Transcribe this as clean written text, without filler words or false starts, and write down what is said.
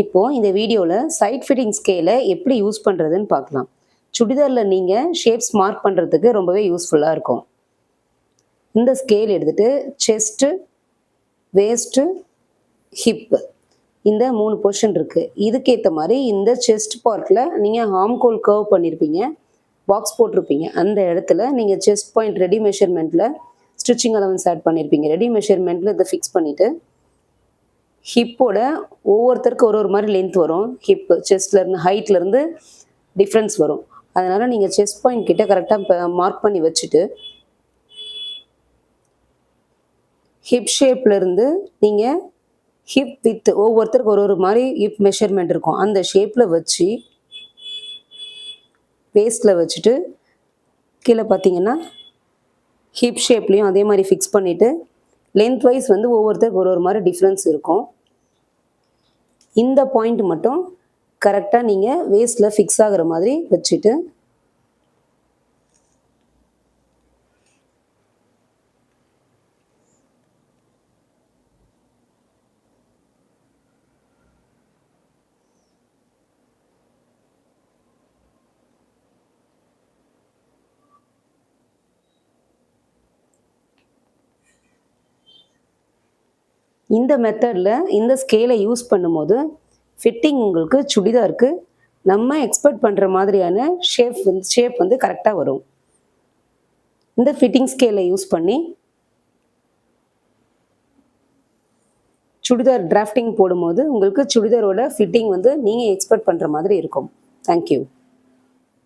இப்போது இந்த வீடியோவில் சைட் ஃபிட்டிங் ஸ்கேலை எப்படி யூஸ் பண்ணுறதுன்னு பார்க்கலாம். சுடிதாரில் நீங்கள் ஷேப்ஸ் மார்க் பண்ணுறதுக்கு ரொம்பவே யூஸ்ஃபுல்லாக இருக்கும். இந்த ஸ்கேல் எடுத்துகிட்டு செஸ்ட்டு, வேஸ்ட்டு, ஹிப்பு இந்த 3 பொசிஷன் இருக்குது. இதுக்கேற்ற மாதிரி இந்த செஸ்ட் பார்ட்டில் நீங்கள் ஆம்கோல் கர்வ் பண்ணியிருப்பீங்க, பாக்ஸ் போட்டிருப்பீங்க. அந்த இடத்துல நீங்கள் செஸ்ட் பாயிண்ட் ரெடி மெஷர்மெண்ட்டில் ஸ்டிச்சிங் அலவன்ஸ் ஆட் பண்ணியிருப்பீங்க. ரெடி மெஷர்மெண்ட்டில் இதை ஃபிக்ஸ் பண்ணிவிட்டு ஹிப்போட ஒவ்வொருத்தருக்கு ஒரு மாதிரி லென்த் வரும். ஹிப்பு செஸ்ட்லேருந்து ஹைட்லேருந்து டிஃப்ரென்ஸ் வரும். அதனால் நீங்கள் செஸ்ட் பாயிண்ட் கிட்ட கரெக்டாக மார்க் பண்ணி வச்சுட்டு ஹிப் ஷேப்லேருந்து நீங்கள் ஹிப் வித் ஒவ்வொருத்தருக்கு ஒரு மாதிரி ஹிப் மெஷர்மெண்ட் இருக்கும். அந்த ஷேப்பில் வச்சு வேஸ்ட்டில் வச்சுட்டு கீழே பார்த்தீங்கன்னா ஹிப் ஷேப்லேயும் அதே மாதிரி ஃபிக்ஸ் பண்ணிவிட்டு லென்த் வைஸ் ஒவ்வொருத்தருக்கு ஒரு மாதிரி டிஃப்ரென்ஸ் இருக்கும். இந்த பாயிண்ட் மட்டும் கரெக்டாக நீங்கள் வேஸ்ட்டில் ஃபிக்ஸ் ஆகிற மாதிரி வச்சுட்டு இந்த மெத்தடில் இந்த ஸ்கேலை யூஸ் பண்ணும்போது ஃபிட்டிங் உங்களுக்கு சுடிதாருக்கு நம்ம எக்ஸ்பெக்ட் பண்ணுற மாதிரியான ஷேப் கரெக்டாக வரும். இந்த ஃபிட்டிங் ஸ்கேலை யூஸ் பண்ணி சுடிதார் டிராஃப்டிங் போடும்போது உங்களுக்கு சுடிதாரோட ஃபிட்டிங் நீங்கள் எக்ஸ்பெக்ட் பண்ணுற மாதிரி இருக்கும். தேங்க்யூ.